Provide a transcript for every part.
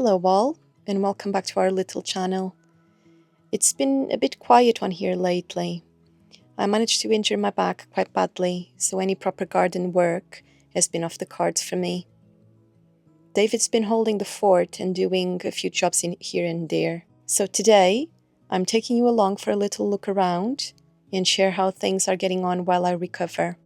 Hello all, and welcome back to our little channel. It's been a bit quiet on here lately. I managed to injure my back quite badly, so any proper garden work has been off the cards for me. David's been holding the fort and doing a few jobs in here and there. So today, I'm taking you along for a little look around and share how things are getting on while I recover.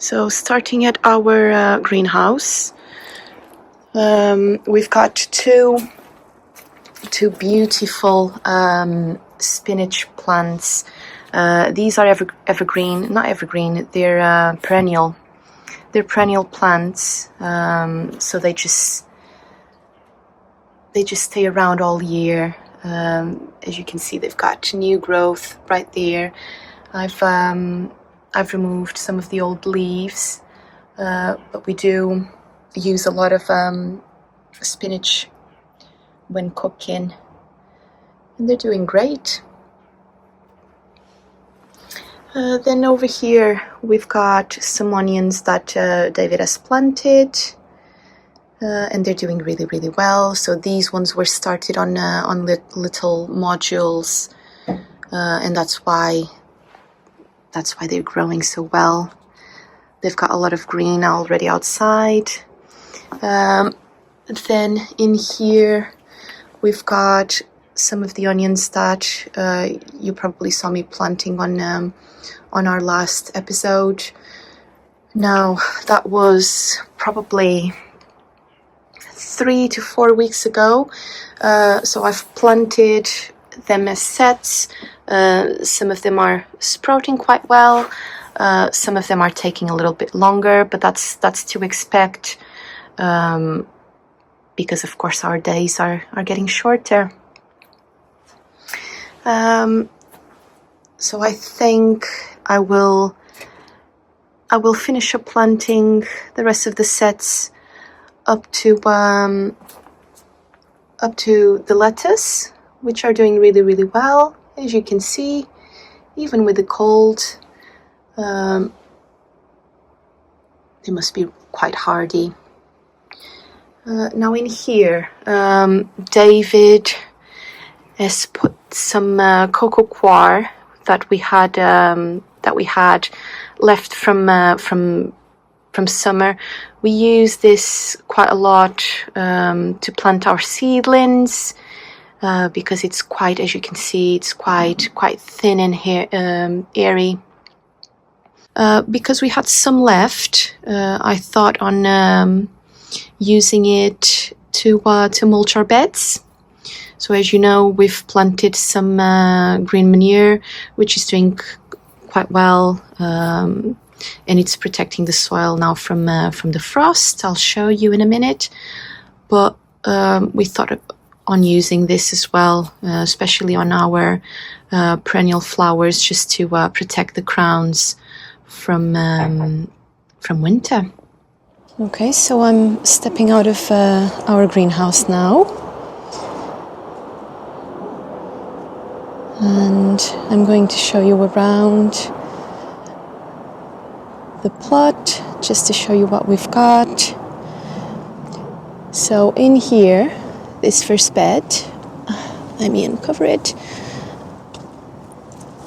So starting at our greenhouse, we've got two beautiful spinach plants. These are evergreen, not evergreen. They're perennial. They're perennial plants, so they just stay around all year. As you can see, they've got new growth right there. I've removed some of the old leaves, but we do use a lot of spinach when cooking, and they're doing great. Then over here we've got some onions that David has planted, and they're doing really, really well. So these ones were started on little modules, and that's why they're growing so well. They've got a lot of green already outside. Then in here we've got some of the onions that you probably saw me planting on our last episode. Now that was probably 3 to 4 weeks ago. So I've planted them as sets. Some of them are sprouting quite well. Some of them are taking a little bit longer, but that's to expect, because of course our days are getting shorter. So I think I will finish up planting the rest of the sets up to the lettuce, which are doing really, really well. As you can see, even with the cold, they must be quite hardy. Now in here, David has put some cocoa coir that we had left from summer. We use this quite a lot to plant our seedlings, because it's quite, as you can see, it's quite thin and airy. Because we had some left, I thought on using it to mulch our beds. So as you know, we've planted some green manure, which is doing quite well, and it's protecting the soil now from the frost. I'll show you in a minute, but we thought on using this as well, especially on our perennial flowers, just to protect the crowns from winter. Okay, so I'm stepping out of our greenhouse now, and I'm going to show you around the plot just to show you what we've got. So in here, this first bed, let me uncover it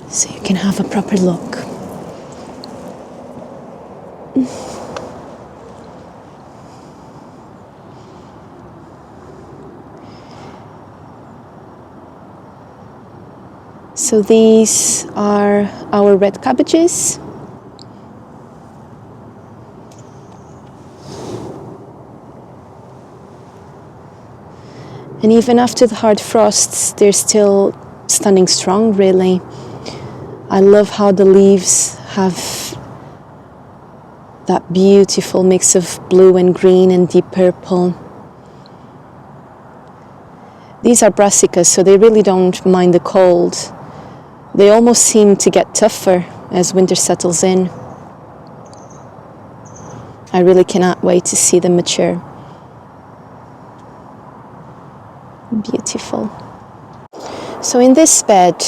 so you can have a proper look. So these are our red cabbages. And even after the hard frosts, they're still standing strong, really. I love how the leaves have that beautiful mix of blue and green and deep purple. These are brassicas, so they really don't mind the cold. They almost seem to get tougher as winter settles in. I really cannot wait to see them mature. Beautiful. So in this bed,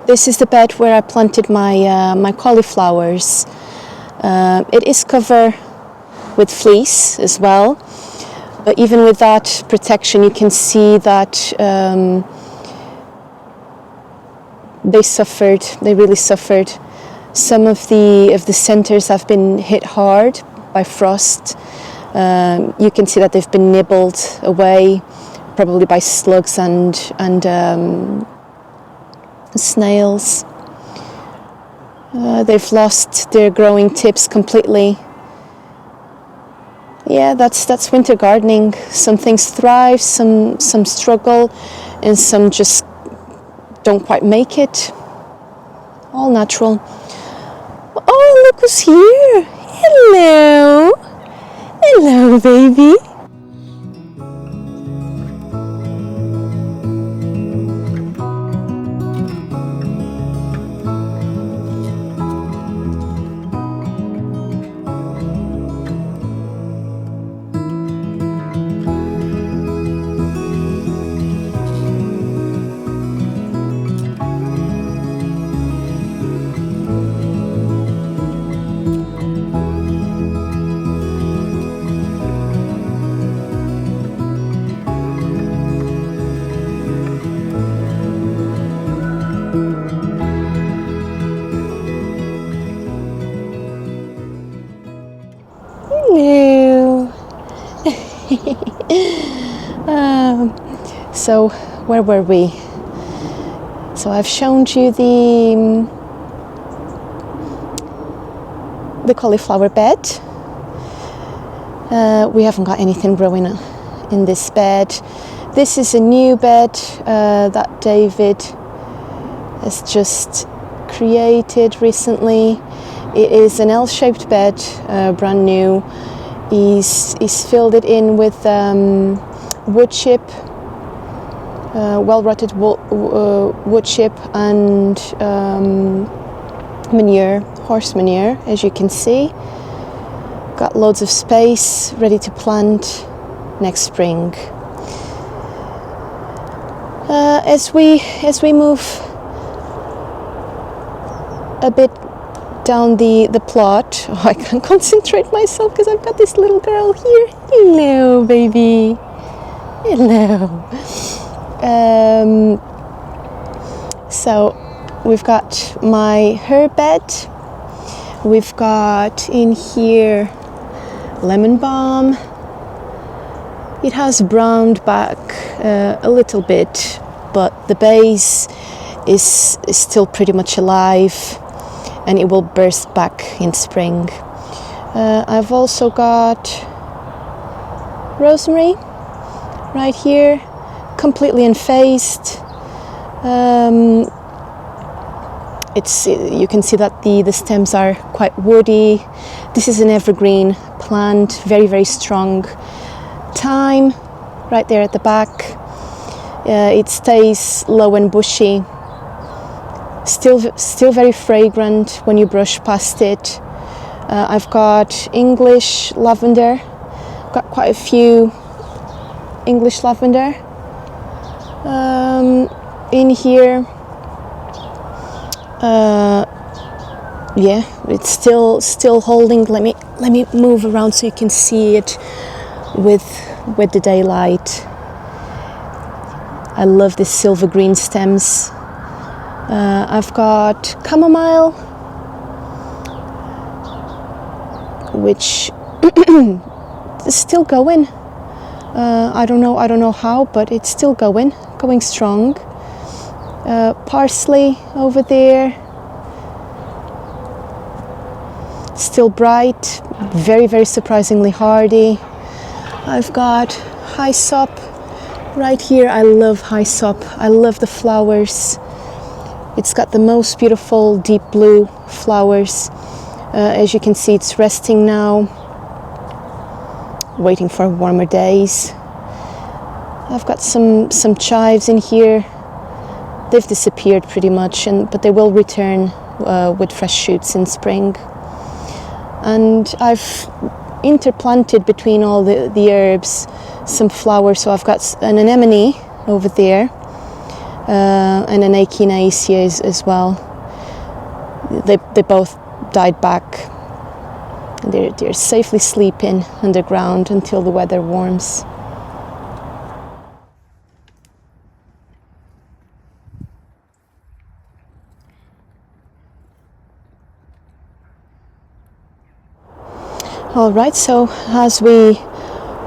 this is the bed where I planted my cauliflowers. It is covered with fleece as well, but even with that protection, you can see that they really suffered. Some of the centers have been hit hard by frost. You can see that they've been nibbled away, probably by slugs and snails. They've lost their growing tips completely. Yeah, that's winter gardening. Some things thrive, some struggle, and some just don't quite make it. All natural. Oh, look who's here. Hello. Hello, baby. Hello. So where were we? So I've shown you the cauliflower bed. We haven't got anything growing in this bed. This is a new bed that David has just created recently. It is an L-shaped bed, brand new. He's filled it in with wood chip, well-rotted wood chip and manure, horse manure, as you can see. Got loads of space ready to plant next spring. As we move a bit down the plot, I can't concentrate myself because I've got this little girl here. Hello, baby. Hello. So we've got her bed. We've got in here lemon balm. It has browned back a little bit, but the base is still pretty much alive, and it will burst back in spring. I've also got rosemary right here, completely unfazed. You can see that the stems are quite woody. This is an evergreen plant, very, very strong. Thyme right there at the back. It stays low and bushy. Still very fragrant when you brush past it. I've got English lavender. Got quite a few English lavender in here. Yeah, it's still holding. Let me move around so you can see it with the daylight. I love these silver green stems. I've got chamomile, which is still going. I don't know how, but it's still going strong. Parsley over there, still bright, very, very surprisingly hardy. I've got hyssop right here. I love hyssop. I love the flowers. It's got the most beautiful deep blue flowers. As you can see, it's resting now, waiting for warmer days. I've got some chives in here. They've disappeared pretty much, but they will return with fresh shoots in spring. And I've interplanted between all the herbs some flowers. So I've got an anemone over there and an echinacea as well. They both died back. They're safely sleeping underground until the weather warms. All right, so as we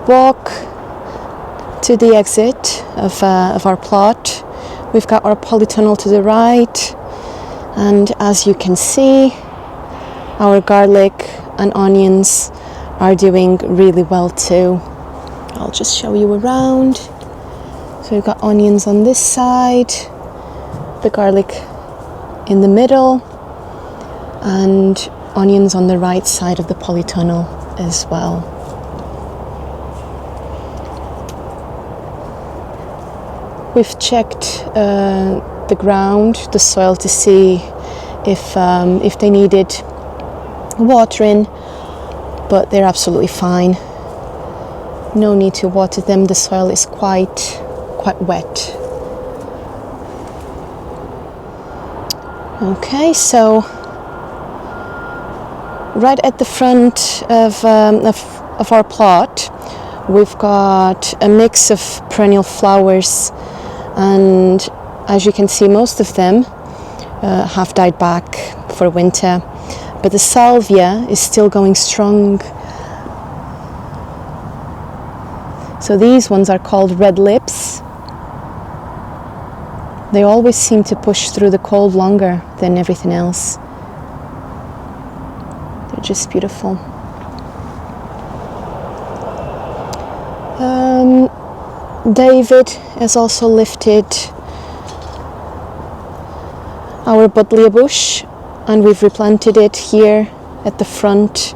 walk to the exit of our plot, we've got our polytunnel to the right, and as you can see, our garlic and onions are doing really well too. I'll just show you around. So we've got onions on this side, the garlic in the middle, and onions on the right side of the polytunnel as well. We've checked the ground, the soil, to see if they needed watering, but they're absolutely fine. No need to water them. The soil is quite wet. Okay, so right at the front of our plot, we've got a mix of perennial flowers, and as you can see, most of them have died back for winter, but the salvia is still going strong. So these ones are called red lips. They always seem to push through the cold longer than everything else. They're just beautiful. David has also lifted our buddleia bush, and we've replanted it here at the front,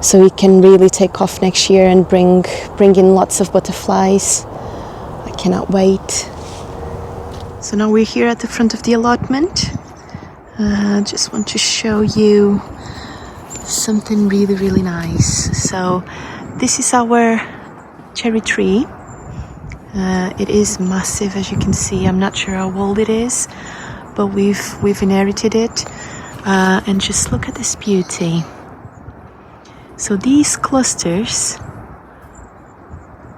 so it can really take off next year and bring in lots of butterflies. I cannot wait. So now we're here at the front of the allotment. Just want to show you something really nice. So this is our cherry tree. It is massive, as you can see. I'm not sure how old it is, but we've inherited it. And just look at this beauty. So these clusters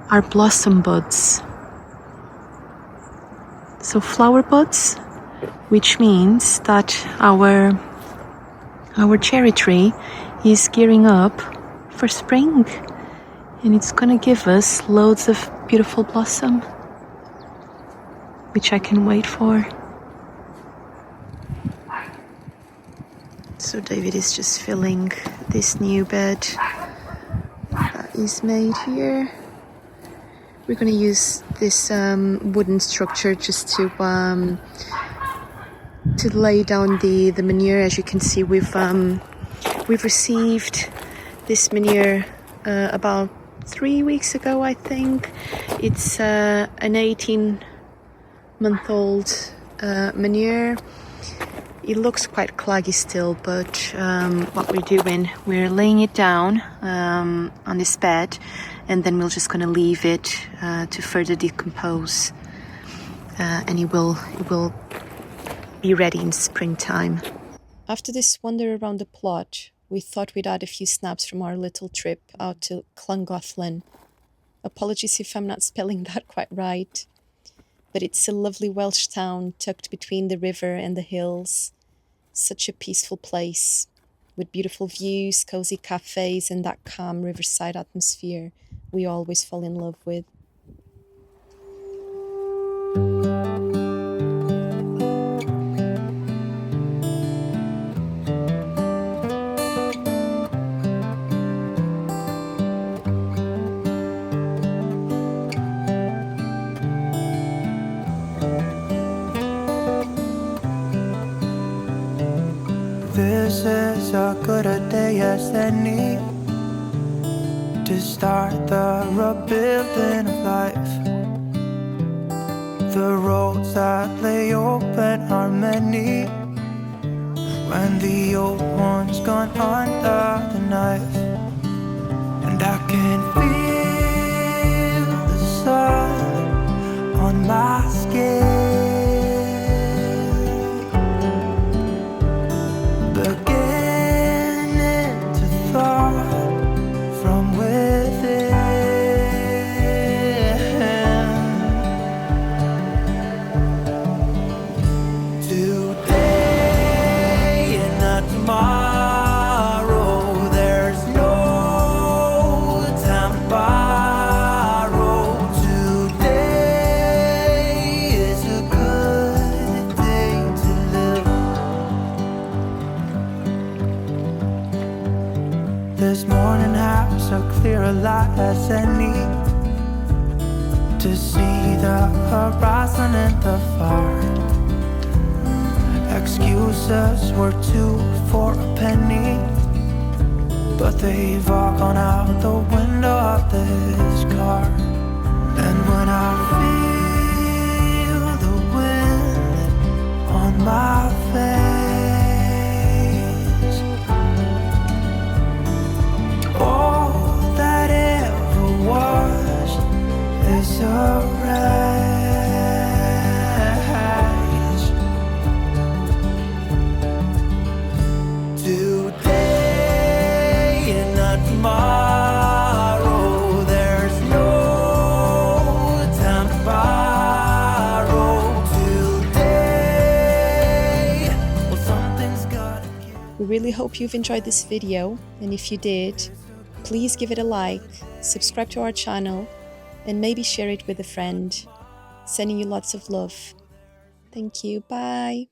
are blossom buds. So flower buds, which means that our cherry tree is gearing up for spring, and it's gonna give us loads of beautiful blossom, which I can wait for. So David is just filling this new bed that is made here. We're going to use this wooden structure just to lay down the manure. As you can see, we've received this manure about 3 weeks ago, I think. It's an 18-month-old manure. It looks quite claggy still, but what we're doing, we're laying it down on this bed, and then we're just going to leave it to further decompose, and it will be ready in springtime. After this wander around the plot, we thought we'd add a few snaps from our little trip out to Llangollen. Apologies if I'm not spelling that quite right, but it's a lovely Welsh town tucked between the river and the hills. Such a peaceful place, with beautiful views, cozy cafés, and that calm riverside atmosphere we always fall in love with. This is as good a day as any to start the rebuilding of life. The roads that lay open are many, when the old one's gone under the knife. And I can feel the sun on my skin, beginning to thaw from within. Today and not tomorrow, there's no time to borrow. Today is a good day to live. This morning has a clearer light as any, to see the horizon in the far. Excuses were 2 for a penny, but they've all gone out the window of this car. And when I feel the wind on my face, all that ever was is a wreck. Today and not tomorrow, there's no time to borrow. Today, well, something's gotta give. We really hope you've enjoyed this video, and if you did, please give it a like, subscribe to our channel, and maybe share it with a friend. Sending you lots of love. Thank you. Bye.